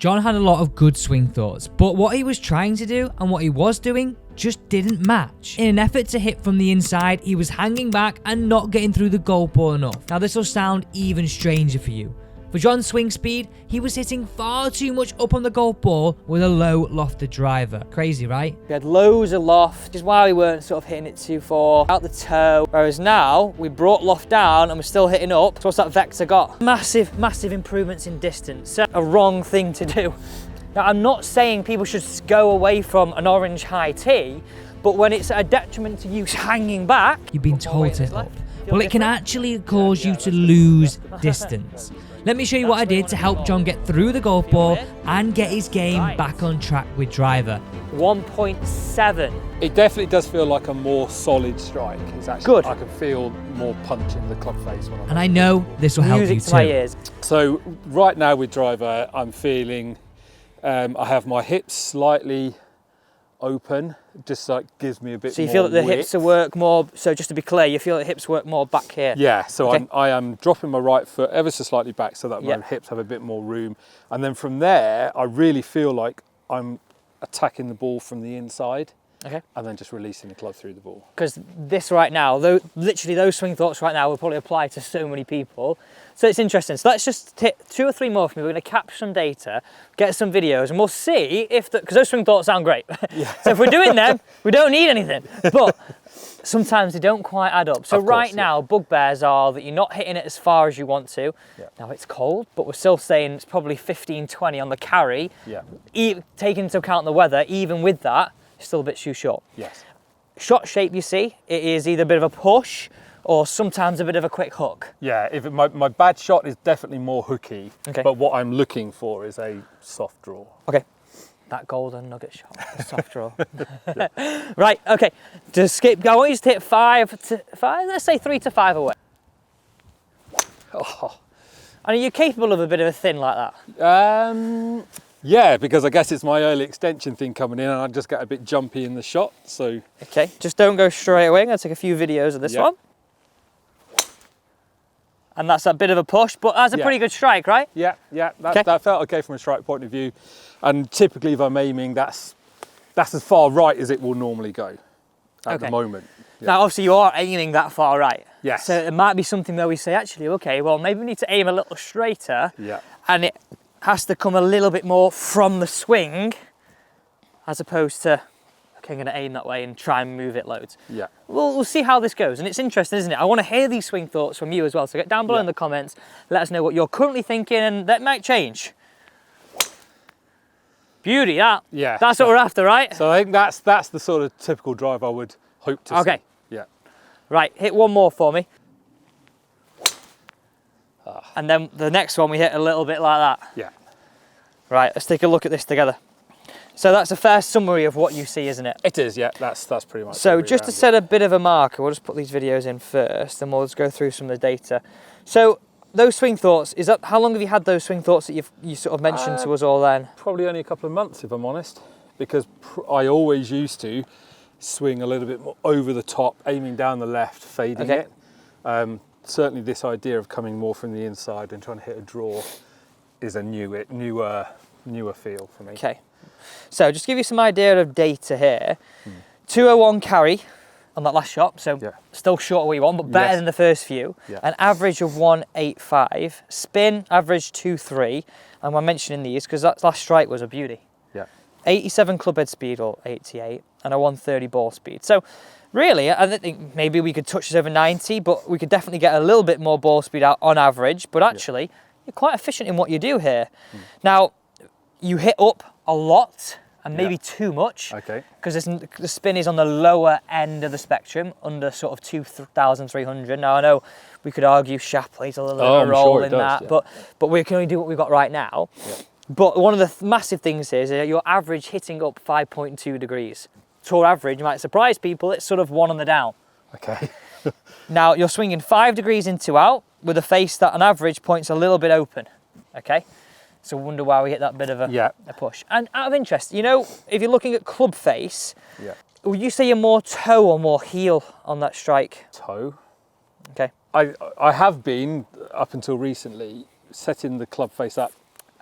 John had a lot of good swing thoughts, but what he was trying to do and what he was doing just didn't match. In an effort to hit from the inside, he was hanging back and not getting through the golf ball enough. Now this will sound even stranger for you. For John's swing speed, he was hitting far too much up on the golf ball with a low lofted driver. Crazy, right? We had loads of loft, which is why we weren't sort of hitting it too far out the toe. Whereas now, we brought loft down and we're still hitting up. So what's that vector got? Massive, massive improvements in distance. So a wrong thing to do. Now, I'm not saying people should go away from an orange high tee, but when it's a detriment to you hanging back, you've been told to hit up. Well, it can actually cause you to lose distance. Let me show you what I did to help John get through the golf ball and get his game back on track with driver. 1.7. It definitely does feel like a more solid strike. It's actually good. I can feel more punch in the club face when I'm. And I know this will help you Music to my too. ears. So right now with driver, I'm feeling I have my hips slightly open, just like gives me a bit more. So you feel that the width. hips work more, so just to be clear, you feel that hips work more back here? Yeah, so Okay. I am dropping my right foot ever so slightly back so that my hips have a bit more room. And then from there, I really feel like I'm attacking the ball from the inside. Okay. And then just releasing the club through the ball. Because this right now, literally those swing thoughts right now will probably apply to so many people. So it's interesting. So let's just hit 2 or 3 more from me. We're going to capture some data, get some videos, and we'll see if, because those swing thoughts sound great. Yeah. So if we're doing them, we don't need anything. But sometimes they don't quite add up. So right now, bugbears are that you're not hitting it as far as you want to. Yeah. Now it's cold, but we're still saying it's probably 15, 20 on the carry. Yeah. Taking into account the weather, even with that, it's still a bit too short. Yes. Shot shape, you see, it is either a bit of a push or sometimes a bit of a quick hook. Yeah, my bad shot is definitely more hooky, Okay. but what I'm looking for is a soft draw. Okay, that golden nugget shot, the soft draw. Right, okay, to skip, I want you to hit 5 to 5, let's say 3 to 5 away. Oh. And are you capable of a bit of a thin like that? Yeah, because I guess it's my early extension thing coming in and I just get a bit jumpy in the shot, so. Okay, just don't go straight away. I'm gonna take a few videos of this one. And that's a bit of a push, but that's a pretty good strike, right? Yeah, that felt okay from a strike point of view. And typically if I'm aiming, that's as far right as it will normally go at the moment. Yeah. Now, obviously you are aiming that far right. Yes. So it might be something where we say, actually, okay, well, maybe we need to aim a little straighter. Yeah. And it has to come a little bit more from the swing as opposed to, okay, I'm going to aim that way and try and move it loads. Yeah. We'll see how this goes. And it's interesting, isn't it? I want to hear these swing thoughts from you as well. So get down below in the comments, let us know what you're currently thinking, and that might change. Beauty, that. Yeah. That's what we're after, right? So I think that's the sort of typical drive I would hope to see. Okay. Yeah. Right, hit one more for me. And then the next one we hit a little bit like that. Yeah. Right, let's take a look at this together. So that's a fair summary of what you see, isn't it? It is, yeah, that's pretty much. So just to set a bit of a marker, we'll just put these videos in first and we'll just go through some of the data. So those swing thoughts, how long have you had those swing thoughts that you sort of mentioned to us all then? Probably only a couple of months, if I'm honest, because I always used to swing a little bit more over the top, aiming down the left, fading it. Certainly this idea of coming more from the inside and trying to hit a draw is a newer feel for me. Okay, so just to give you some idea of data here, 201 carry on that last shot, so still short of what you want, but better than the first few. An average of 185, spin average 2.3, and we're mentioning these because that last strike was a beauty. 87 club head speed, or 88, and a 130 ball speed. So really, I think maybe we could touch this over 90, but we could definitely get a little bit more ball speed out on average, but actually, you're quite efficient in what you do here. Now, you hit up a lot, and maybe too much, because the spin is on the lower end of the spectrum, under sort of 2,300. Now, I know we could argue Shapley's a little bit of a role in that, but we can only do what we've got right now. But one of the massive things here is that your average hitting up 5.2 degrees. Tour average, you might surprise people, it's sort of 1 on the down. Okay. Now, you're swinging 5 degrees in, 2 out, with a face that on average points a little bit open, okay? So I wonder why we hit that bit of a push. And out of interest, you know, if you're looking at club face, would you say you're more toe or more heel on that strike? Toe. Okay. I have been, up until recently, setting the club face up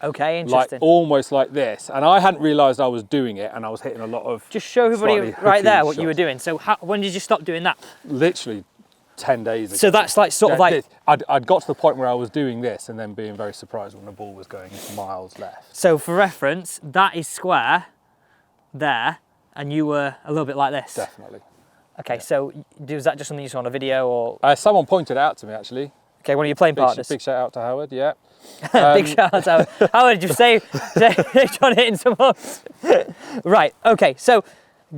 Okay, interesting. Like almost like this. And I hadn't realised I was doing it, and I was hitting a lot of. Just show everybody right there what you were doing. So when did you stop doing that? Literally 10 days ago. So that's like sort of like... I'd got to the point where I was doing this and then being very surprised when the ball was going miles left. So for reference, that is square there, and you were a little bit like this. Definitely. Okay, yeah. So was that just something you saw on a video or? Someone pointed it out to me actually. Okay, one of your playing partners. Big shout out to Howard, yeah. Big shout out to Howard. Howard, did you say John hitting someone? Right, okay, so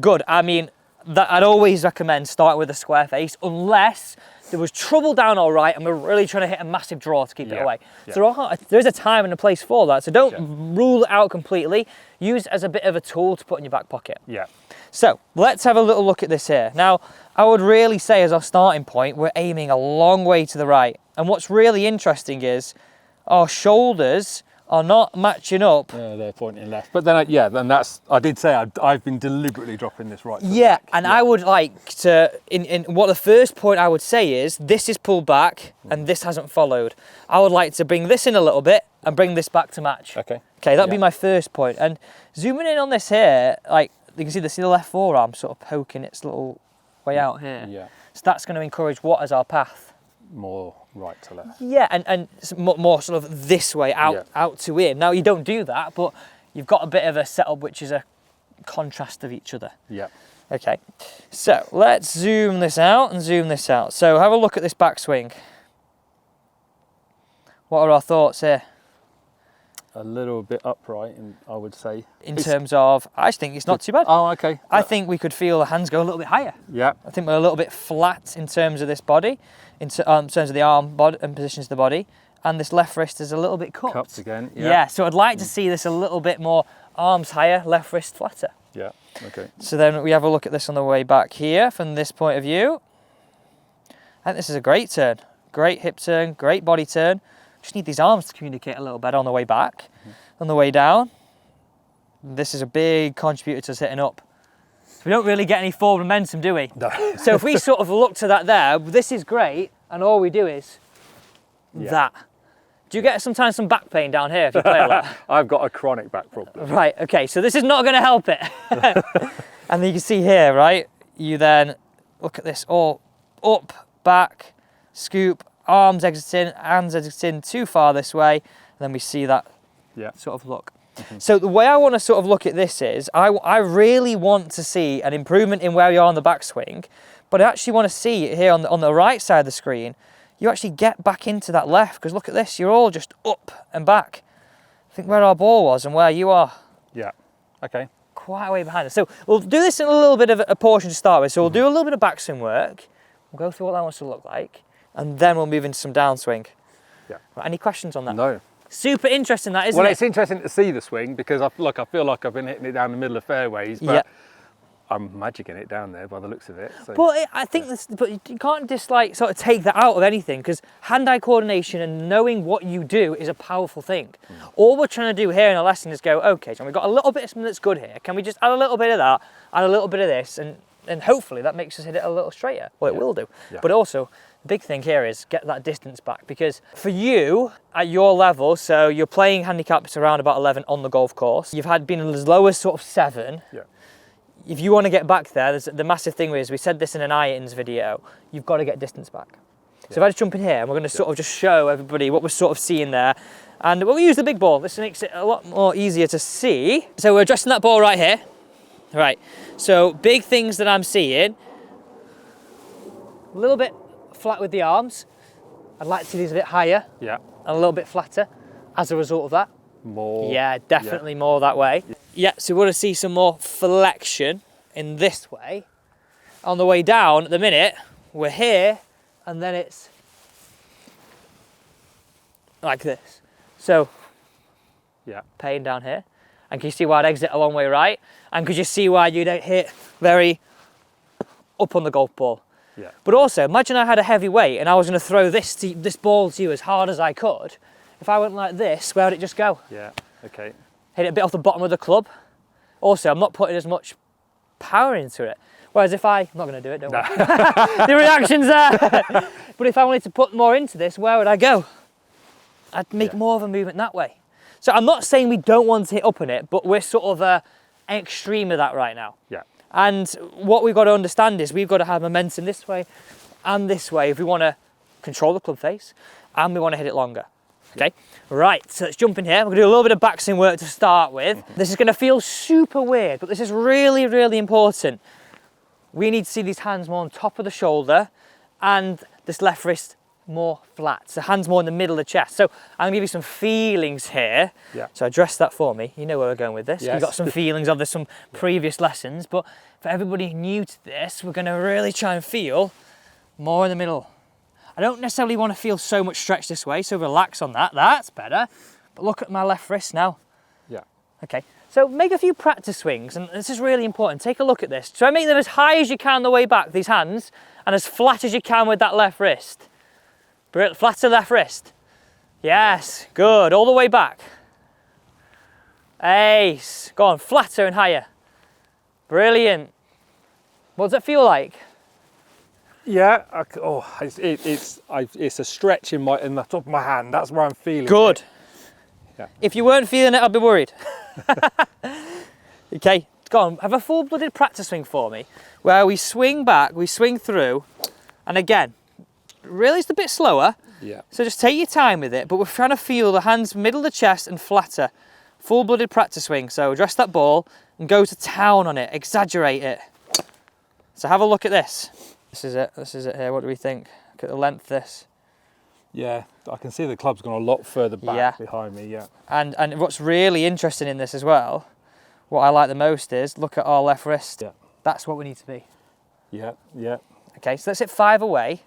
good. I mean, I'd always recommend starting with a square face unless there was trouble down all right and we're really trying to hit a massive draw to keep it away. Yeah. So there's a time and a place for that. So don't rule it out completely. Use it as a bit of a tool to put in your back pocket. Yeah. So let's have a little look at this here. Now, I would really say as our starting point, we're aiming a long way to the right. And what's really interesting is our shoulders are not matching up. Yeah, they're pointing left. But then, I did say I've been deliberately dropping this right. Yeah, and I would like to, in what the first point I would say is, this is pulled back and this hasn't followed. I would like to bring this in a little bit and bring this back to match. Okay. Okay, that'd be my first point. And zooming in on this here, like you can see the left forearm sort of poking its little way out here. Yeah. So that's going to encourage what as our path? More right to left. Yeah, and more sort of this way, out to in. Now, you don't do that, but you've got a bit of a setup which is a contrast of each other. Yeah. Okay, so let's zoom this out and zoom this out. So have a look at this backswing. What are our thoughts here? A little bit upright, I would say. In terms of, I think it's not too bad. Oh, okay. I think we could feel the hands go a little bit higher. Yeah. I think we're a little bit flat in terms of this body, in terms of the arm and positions of the body, and this left wrist is a little bit cupped. Cupped again, Yeah, so I'd like to see this a little bit more arms higher, left wrist flatter. Yeah, okay. So then we have a look at this on the way back here from this point of view. I think this is a great turn. Great hip turn, great body turn. Just need these arms to communicate a little better on the way back. On the way down, this is a big contributor to us hitting up. So we don't really get any forward momentum, do we? No. So if we sort of look to that there, this is great, and all we do is that. Do you get sometimes some back pain down here if you play a lot? I've got a chronic back problem. Right, okay, so this is not going to help it. And you can see here, right, you then look at this all up, back, scoop, arms exiting, hands exiting too far this way, and then we see that sort of look. So the way I want to sort of look at this is, I really want to see an improvement in where you are on the backswing, but I actually want to see it here on the right side of the screen, you actually get back into that left, because look at this, you're all just up and back. Think where our ball was and where you are. Yeah, okay. Quite a way behind us. So we'll do this in a little bit of a portion to start with. So we'll do a little bit of backswing work, we'll go through what that wants to look like, and then we'll move into some downswing. Yeah. Right, any questions on that? No. Super interesting that, isn't it? Well, it's interesting to see the swing because I feel like I've been hitting it down the middle of fairways, but I'm magicking it down there by the looks of it. So. But I think but you can't just like sort of take that out of anything, because hand-eye coordination and knowing what you do is a powerful thing. All we're trying to do here in a lesson is go, okay, so we've got a little bit of something that's good here. Can we just add a little bit of that, add a little bit of this, and hopefully that makes us hit it a little straighter. Well, it will do. Yeah. But also, the big thing here is get that distance back, because for you at your level, so you're playing handicaps around about 11 on the golf course, you've been as low as sort of 7. Yeah. If you want to get back there, the massive thing is, we said this in an irons video, you've got to get distance back. So if I just jump in here, and we're going to sort of just show everybody what we're sort of seeing there, and we'll use the big ball. This makes it a lot more easier to see. So we're addressing that ball right here. Right, so big things that I'm seeing, a little bit flat with the arms. I'd like to see these a bit higher. Yeah. And a little bit flatter as a result of that. More. Yeah, definitely more that way. Yeah, so we want to see some more flexion in this way. On the way down, at the minute, we're here, and then it's like this. So, pain down here. And can you see why I'd exit a long way right? And could you see why you don't hit very up on the golf ball? Yeah. But also, imagine I had a heavy weight and I was going to throw this ball to you as hard as I could. If I went like this, where would it just go? Yeah, okay. Hit it a bit off the bottom of the club. Also, I'm not putting as much power into it. Whereas if I'm not going to do it, don't worry. The reaction's there. But if I wanted to put more into this, where would I go? I'd make more of a movement that way. So I'm not saying we don't want to hit up on it, but we're sort of an extreme of that right now. Yeah. And what we've got to understand is we've got to have momentum this way and this way if we want to control the club face and we want to hit it longer. Okay, right, so let's jump in here. We're going to do a little bit of backswing work to start with. This is going to feel super weird, but this is really, really important. We need to see these hands more on top of the shoulder and this left wrist more flat. So hands more in the middle of the chest. So I'm going to give you some feelings here. Yeah. So address that for me. You know where we're going with this. Yes. You've got some feelings of this from previous lessons, but for everybody new to this, we're going to really try and feel more in the middle. I don't necessarily want to feel so much stretch this way, so relax on that. That's better. But look at my left wrist now. Yeah. Okay, so make a few practice swings, and this is really important. Take a look at this. Try and make them as high as you can on the way back, these hands, and as flat as you can with that left wrist. Flatter left wrist. Yes, good. All the way back. Ace. Go on, flatter and higher. Brilliant. What does it feel like? Yeah, it's a stretch in the top of my hand. That's where I'm feeling Good. it. Yeah. If you weren't feeling it, I'd be worried. Okay, go on, have a full-blooded practice swing for me, where we swing back, we swing through, and again, really it's a bit slower. Yeah. So just take your time with it, but we're trying to feel the hands middle of the chest and flatter. Full-blooded practice swing. So address that ball and go to town on it, exaggerate it. So have a look at this. This is it here. What do we think? Look at the length of this. Yeah, I can see the club's gone a lot further back behind me, yeah. And what's really interesting in this as well, what I like the most is, look at our left wrist. Yeah. That's what we need to be. Yeah, yeah. Okay, so let's hit 5 away.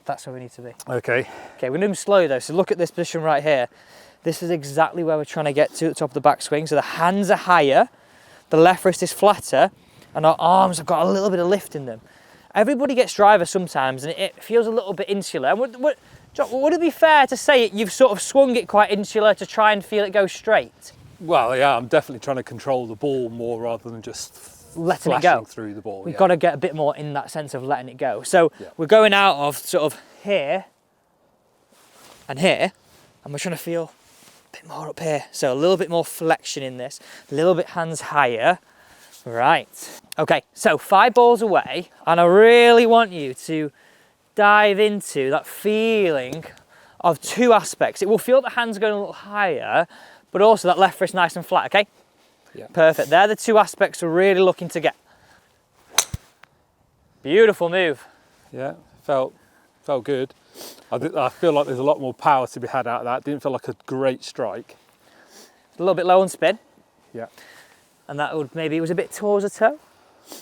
That's where we need to be. Okay. Okay, we're doing slow though, so look at this position right here. This is exactly where we're trying to get to at the top of the backswing. So the hands are higher, the left wrist is flatter, and our arms have got a little bit of lift in them. Everybody gets driver sometimes, and it feels a little bit insular. Would it be fair to say you've sort of swung it quite insular to try and feel it go straight? Well, yeah, I'm definitely trying to control the ball more rather than just letting it go through the ball. We've got to get a bit more in that sense of letting it go. So we're going out of sort of here and here, and we're trying to feel a bit more up here. So a little bit more flexion in this, a little bit hands higher. Right. Okay, so 5 balls away, and I really want you to dive into that feeling of 2 aspects. It will feel the hands going a little higher, but also that left wrist nice and flat, okay? Yeah. Perfect. They're the 2 aspects we're really looking to get. Beautiful move. Yeah, felt good. I feel like there's a lot more power to be had out of that. Didn't feel like a great strike. A little bit low on spin. Yeah. And that would maybe, it was a bit towards the toe,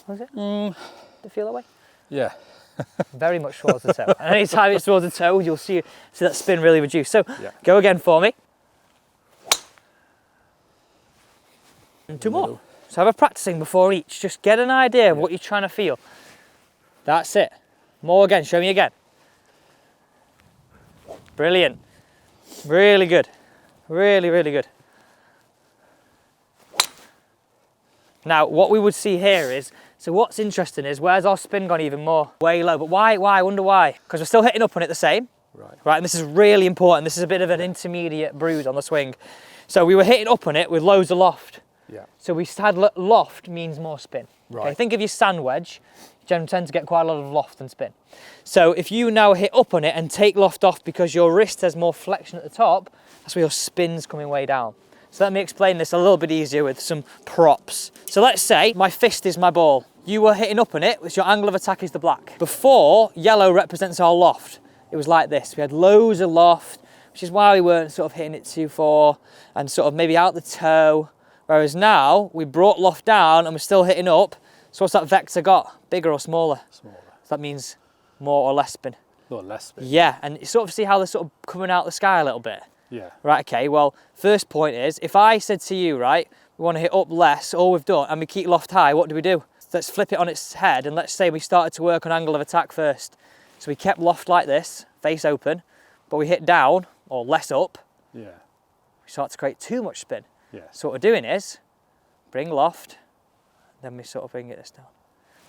was it? Did it feel that way? Yeah. Very much towards the toe. And any time it's towards the toe, you'll see that spin really reduce. So go again for me. And 2 more. So have a practicing before each. Just get an idea of what you're trying to feel. That's it. More again. Show me again. Brilliant. Really good. Really, really good. Now, what we would see here is, so what's interesting is, where's our spin gone even more? Way low, but why? I wonder why. Because we're still hitting up on it the same. Right, and this is really important. This is a bit of an intermediate bruise on the swing. So we were hitting up on it with loads of loft. Yeah. So we had loft means more spin. Right. Okay, think of your sand wedge. You generally tend to get quite a lot of loft and spin. So if you now hit up on it and take loft off because your wrist has more flexion at the top, that's where your spin's coming way down. So let me explain this a little bit easier with some props. So let's say my fist is my ball. You were hitting up on it, which your angle of attack is the black. Before, yellow represents our loft. It was like this. We had loads of loft, which is why we weren't sort of hitting it too far and sort of maybe out the toe. Whereas now, we brought loft down and we're still hitting up. So what's that vector got? Bigger or smaller? Smaller. So that means more or less spin. More or less spin. Yeah, and you sort of see how they're sort of coming out the sky a little bit. Yeah. Right, okay, well, first point is, if I said to you, right, we want to hit up less, all we've done, and we keep loft high, what do? Let's flip it on its head, and let's say we started to work on angle of attack first. So we kept loft like this, face open, but we hit down, or less up. Yeah. We start to create too much spin. Yeah. So what we're doing is, bring loft, then we sort of bring it this down.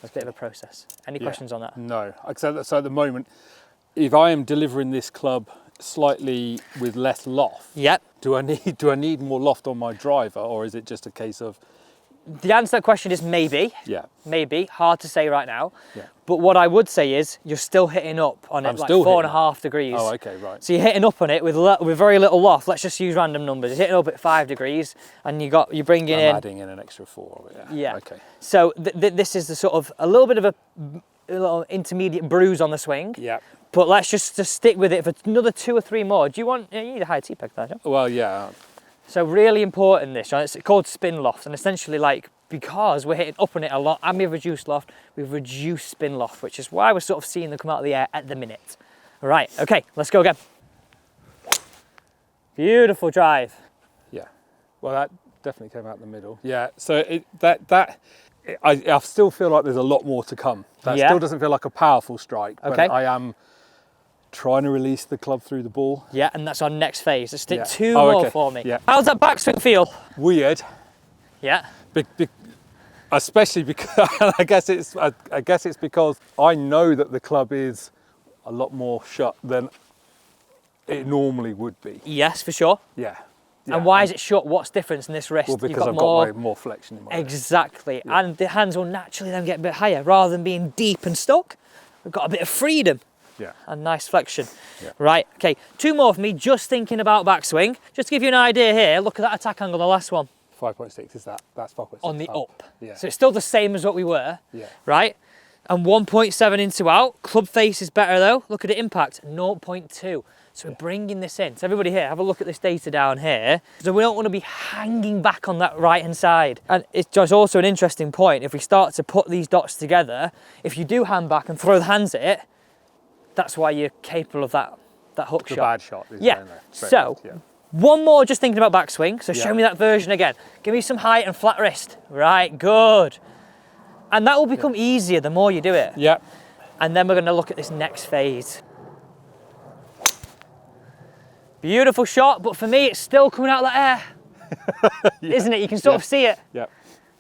That's a bit of a process. Any questions on that? No, so at the moment, if I am delivering this club slightly with less loft. Yep. Do I need more loft on my driver, or is it just a case of? The answer to that question is maybe. Yeah. Maybe. Hard to say right now. Yeah. But what I would say is you're still hitting up on it, like 4.5 degrees. Oh, okay, right. So you're hitting up on it with very little loft. Let's just use random numbers. You're hitting up at 5 degrees, and you're bringing in. Adding in an extra 4. Yeah. Okay. So this is the sort of a little bit of a little intermediate bruise on the swing. Yeah. But let's just stick with it for another 2 or 3 more. Do you want? You need a high T-peg there, John. Well, yeah. So really important this, John. It's called spin loft, and essentially like, because we're hitting up on it a lot and we've reduced loft, we've reduced spin loft, which is why we're sort of seeing them come out of the air at the minute. Right, okay, let's go again. Beautiful drive. Yeah. Well, that definitely came out the middle. Yeah. So I still feel like there's a lot more to come. That still doesn't feel like a powerful strike, but I am trying to release the club through the ball. Yeah, and that's our next phase. Let's stick 2 more for me. Yeah. How's that backswing feel? Weird. Yeah. Especially because I guess it's because I know that the club is a lot more shut than it normally would be. Yes, for sure. Yeah. And why is it shut? What's difference in this wrist? Well, because I've got more flexion in my wrist. Exactly. Yeah. And the hands will naturally then get a bit higher. Rather than being deep and stuck, we've got a bit of freedom. Yeah. And nice flexion. Yeah. Right, okay, 2 more for me, just thinking about backswing. Just to give you an idea here, look at that attack angle, the last one. 5.6 is that's 5.6. On the up. Yeah. So it's still the same as what we were. Yeah. Right? And 1.7 into out. Club face is better though. Look at the impact, 0.2. So we're bringing this in. So everybody here, have a look at this data down here. So we don't want to be hanging back on that right-hand side. And it's just also an interesting point. If we start to put these dots together, if you do hand back and throw the hands at it, that's why you're capable of that hook shot. The bad shot. Yeah. So, one more just thinking about backswing. So show me that version again. Give me some height and flat wrist. Right, good. And that will become easier the more you do it. Yeah. And then we're going to look at this next phase. Beautiful shot, but for me, it's still coming out of that air. Isn't it? You can sort of see it. Yeah.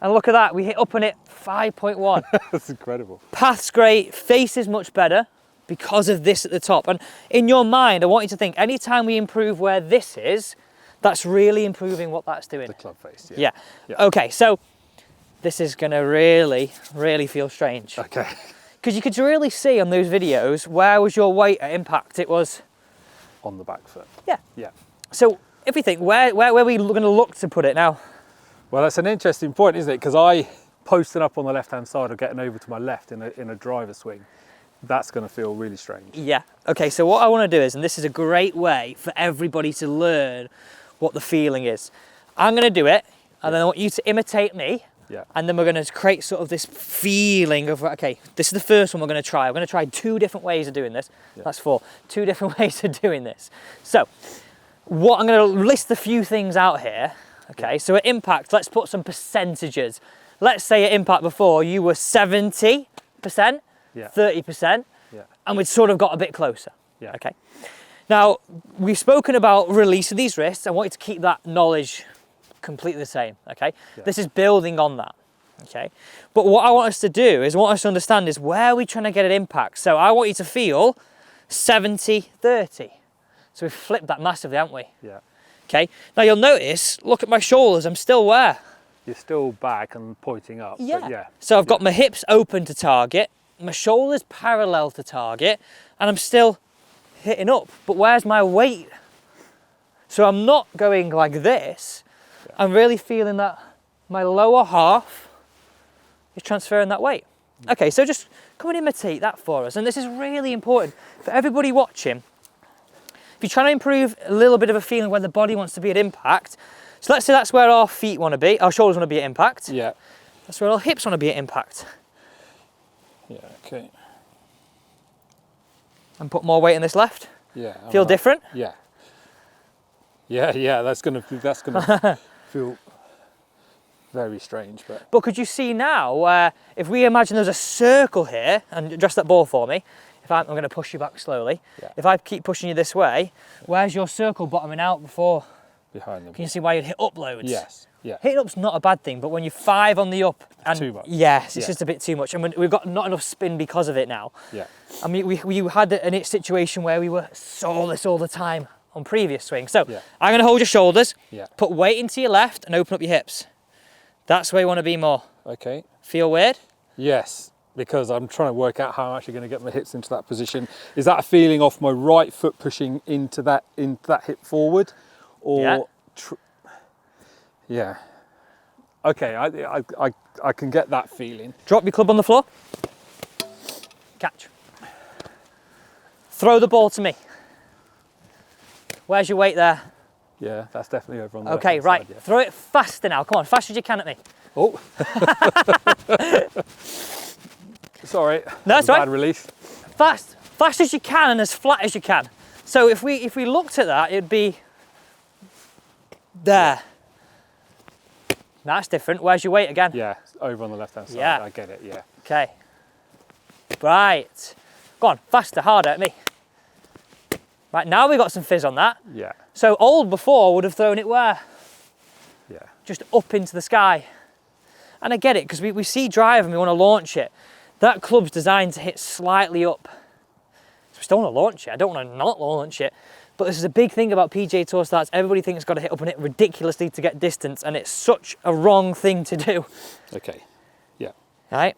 And look at that, we hit up on it 5.1. That's incredible. Path's great, face is much better because of this at the top. And in your mind, I want you to think, anytime we improve where this is, that's really improving what that's doing. The club face, yeah. Okay, so this is gonna really, really feel strange. Okay. Because you could really see on those videos, where was your weight at impact? It was on the back foot. Yeah. Yeah. So if we think, where are we gonna look to put it now? Well, that's an interesting point, isn't it? Because I posting up on the left-hand side or getting over to my left in a driver swing, that's going to feel really strange. Yeah. Okay, so what I want to do is, and this is a great way for everybody to learn what the feeling is. I'm going to do it, and then I want you to imitate me. Yeah. And then we're going to create sort of this feeling of, okay, this is the first one we're going to try. We're going to try 2 different ways of doing this. Yeah. That's 4. 2 different ways of doing this. So, what I'm going to list a few things out here. Okay, so at impact, let's put some percentages. Let's say at impact before you were 70%, 30%, and we'd sort of got a bit closer. Yeah. Okay. Now, we've spoken about release of these wrists. I want you to keep that knowledge completely the same, okay? Yeah. This is building on that, okay? But what I want us to do is, I want us to understand is where are we trying to get an impact? So I want you to feel 70-30. So we've flipped that massively, haven't we? Yeah. Okay, now you'll notice, look at my shoulders, I'm still where? You're still back and pointing up. Yeah. But yeah. So I've got my hips open to target, my shoulders parallel to target, and I'm still hitting up. But where's my weight? So I'm not going like this. Yeah. I'm really feeling that my lower half is transferring that weight. Yeah. Okay, so just come and imitate that for us. And this is really important for everybody watching. If you're trying to improve a little bit of a feeling when the body wants to be at impact, so let's say that's where our feet want to be, our shoulders want to be at impact. Yeah. That's where our hips want to be at impact. Yeah, okay. And put more weight in this left. Yeah. Feel different? Yeah. Yeah, that's gonna feel very strange, but could you see now where if we imagine there's a circle here, and address that ball for me, if I'm going to push you back slowly. Yeah. If I keep pushing you this way, where's your circle bottoming out before? Behind them. Can you see why you'd hit up loads? Yes. Yeah. Hitting up's not a bad thing, but when you're 5 on the up, and too much. Yes, it's just a bit too much, and we've got not enough spin because of it now. Yeah. I mean, we had a situation where we were sawless all the time on previous swings. So I'm going to hold your shoulders, put weight into your left, and open up your hips. That's where you want to be more. Okay. Feel weird? Yes, because I'm trying to work out how I'm actually going to get my hips into that position. Is that a feeling off my right foot pushing into that hip forward, or yeah? Okay, I can get that feeling. Drop your club on the floor. Catch. Throw the ball to me. Where's your weight there? Yeah, that's definitely over on the okay, right. side, yeah. Throw it faster now. Come on, fast as you can at me. Oh. Sorry. No, it's all right. Bad release. Fast as you can and as flat as you can. So if we looked at that, it'd be there. That's different. Where's your weight again? Yeah, over on the left-hand side. Yeah. I get it, yeah. Okay. Right. Go on, faster, harder at me. Right, now we've got some fizz on that. Yeah. So old before would have thrown it where? Yeah. Just up into the sky. And I get it, because we see drive and we want to launch it. That club's designed to hit slightly up. So we still want to launch it. I don't want to not launch it. But this is a big thing about PGA Tour starts. Everybody thinks it's got to hit up and hit ridiculously to get distance, and it's such a wrong thing to do. Okay. Yeah. Right?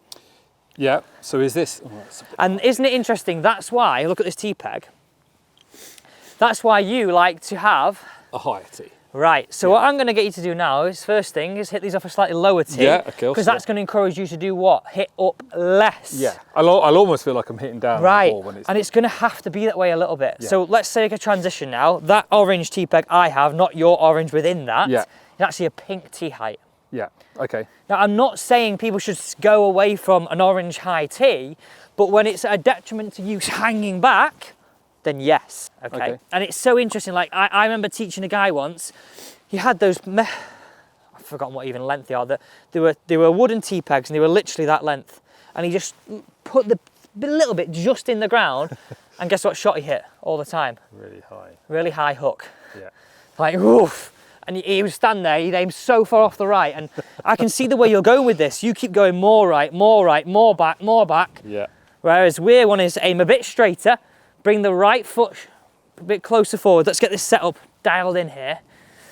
Yeah. So is this... Oh, and isn't it interesting? That's why, look at this tee peg. That's why you like to have... a higher tee. Right, so what I'm going to get you to do now is, first thing, is hit these off a slightly lower tee. Yeah, okay. Because that's going to encourage you to do what? Hit up less. Yeah, I'll almost feel like I'm hitting down on the ball when it's... and it's going to have to be that way a little bit. Yeah. So let's take a transition now. That orange tee peg I have, not your orange within that, is actually a pink tee height. Yeah, okay. Now, I'm not saying people should go away from an orange high tee, but when it's a detriment to you hanging back, then yes, okay? And it's so interesting, like I remember teaching a guy once, he had those, I've forgotten what even length they are, they were wooden tee pegs and they were literally that length. And he just put the little bit just in the ground and guess what shot he hit all the time? Really high. Really high hook. Yeah. Like, woof. And he would stand there, he'd aim so far off the right. And I can see the way you're going with this. You keep going more right, more back, more back. Yeah. Whereas we want to aim a bit straighter, bring the right foot a bit closer forward. Let's get this set up dialed in here.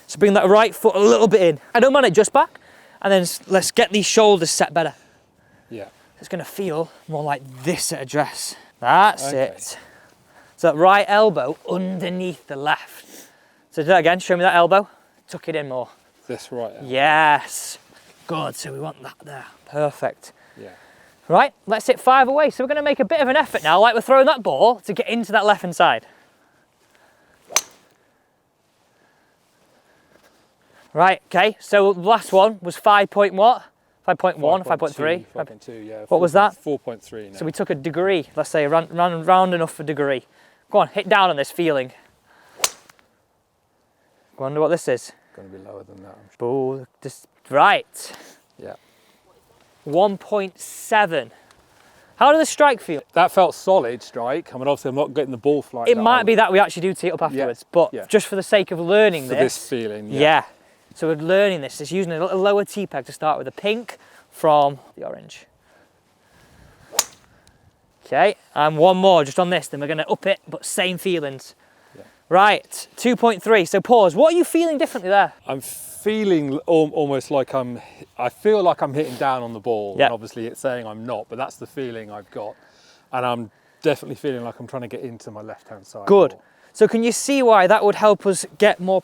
So bring that right foot a little bit in. I don't mind it just back. And then let's get these shoulders set better. Yeah. It's going to feel more like this at address. That's it. So that right elbow underneath the left. So do that again. Show me that elbow. Tuck it in more. This right elbow. Yes. Good. So we want that there. Perfect. Yeah. Right, let's hit 5 away. So we're going to make a bit of an effort now, like we're throwing that ball, to get into that left-hand side. Right, okay, so the last one was 5 point what? 5.1, 5.3? 5.2, yeah. What was that? 4.3 now. So we took a degree, let's say round enough for degree. Go on, hit down on this feeling. Wonder what this is. Going to be lower than that, I'm sure. Oh, just, right. Yeah. 1.7. How did the strike feel? That felt solid strike. I mean, obviously I'm not getting the ball flying. It might be that we actually do tee it up afterwards, but just for the sake of learning this feeling, yeah. So we're learning this. It's using a lower tee peg to start with the pink from the orange. Okay, and one more just on this, then we're going to up it, but same feelings. Yeah. Right, 2.3. So pause. What are you feeling differently there? I'm feeling almost like I feel like I'm hitting down on the ball. Yeah. And obviously it's saying I'm not, but that's the feeling I've got. And I'm definitely feeling like I'm trying to get into my left-hand side. Good. So can you see why that would help us get more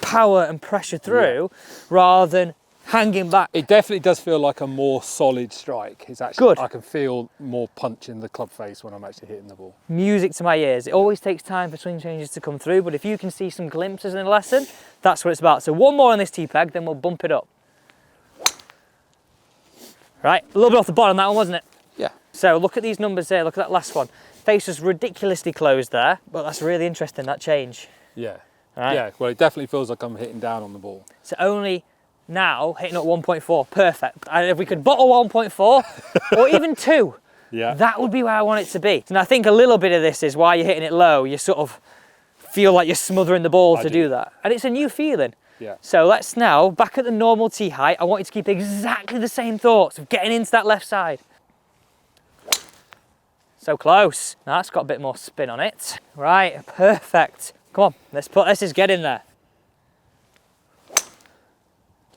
power and pressure through rather than hanging back? It definitely does feel like a more solid strike. It's actually good. I can feel more punch in the club face when I'm actually hitting the ball. Music to my ears. It always takes time for swing changes to come through, but if you can see some glimpses in a lesson, that's what it's about. So one more on this tee peg, then we'll bump it up. Right, a little bit off the bottom that one, wasn't it? Yeah. So look at these numbers there, look at that last one. Face was ridiculously closed there, but that's really interesting, that change. Yeah. Right. Yeah, well, it definitely feels like I'm hitting down on the ball. So only now hitting at 1.4, perfect. And if we could bottle 1.4 or even 2, that would be where I want it to be. And I think a little bit of this is why you're hitting it low. You sort of feel like you're smothering the ball to do that. And it's a new feeling. Yeah. So let's now, back at the normal tee height, I want you to keep exactly the same thoughts of getting into that left side. So close. Now that's got a bit more spin on it. Right, perfect. Come on, let's just get in there.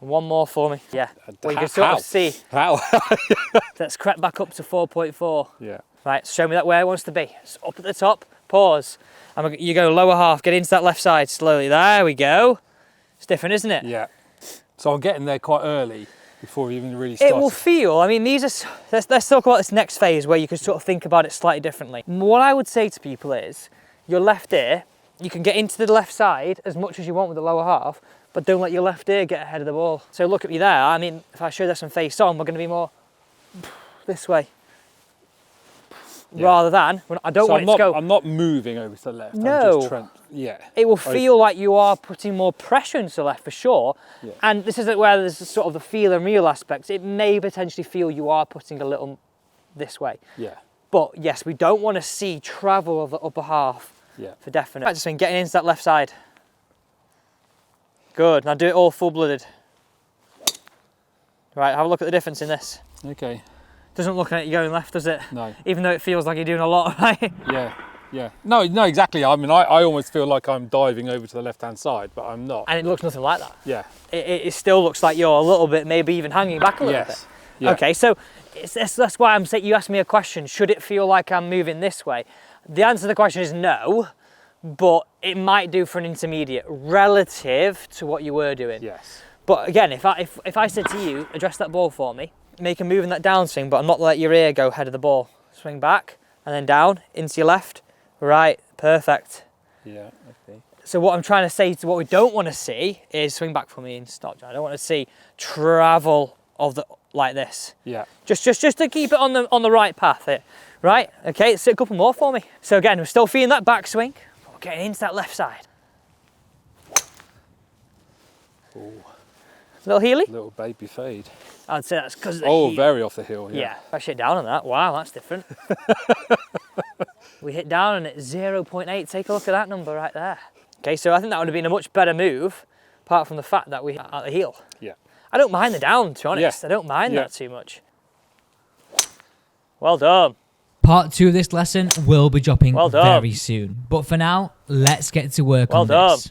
One more for me. Yeah. Well, you can sort of see. How? That's crept back up to 4.4. Yeah. Right, show me that where it wants to be. It's up at the top, pause. And you go lower half, get into that left side slowly. There we go. It's different, isn't it? Yeah. So I'm getting there quite early before we even really start. It will feel, I mean, let's talk about this next phase where you can sort of think about it slightly differently. What I would say to people is, your left ear, you can get into the left side as much as you want with the lower half, but don't let your left ear get ahead of the ball. So look at me there. I mean, if I show this one face on, we're going to be more this way. Yeah. Rather than, I don't want it to go. I'm not moving over to the left. No. I'm just yeah. It will feel like you are putting more pressure into the left for sure. Yeah. And this is where there's sort of the feel and real aspects. It may potentially feel you are putting a little this way. Yeah. But yes, we don't want to see travel of the upper half. Yeah. For definite. Just been getting into that left side. Good. Now do it all full-blooded. Right, have a look at the difference in this. Okay. Doesn't look like you're going left, does it? No. Even though it feels like you're doing a lot, right? Yeah, yeah. No, exactly. I mean, I almost feel like I'm diving over to the left-hand side, but I'm not. And it looks nothing like that. Yeah. It still looks like you're a little bit, maybe even hanging back a little bit. Yeah. Okay, so that's why I'm saying, you asked me a question, should it feel like I'm moving this way? The answer to the question is no, but it might do for an intermediate relative to what you were doing. Yes. But again, if I said to you, address that ball for me, make a move in that downswing, but not let your ear go ahead of the ball. Swing back and then down into your left. Right, perfect. Yeah, okay. So what I'm trying to say to what we don't want to see is swing back for me and stop. I don't want to see travel of the like this. Yeah. Just to keep it on the right path here. Right, okay, let's do a couple more for me. So again, we're still feeling that backswing. We're getting into that left side. Ooh. Little heely? Little baby fade. I'd say that's because very off the hill. Yeah. Yeah, if I hit down on that, wow, that's different. We hit down on it 0.8. Take a look at that number right there. Okay, so I think that would have been a much better move, apart from the fact that we hit at the heel. Yeah. I don't mind the down, to be honest. Yeah. I don't mind that too much. Well done. Part 2 of this lesson will be dropping Well done. very soon. But for now, let's get to work Well on done. this.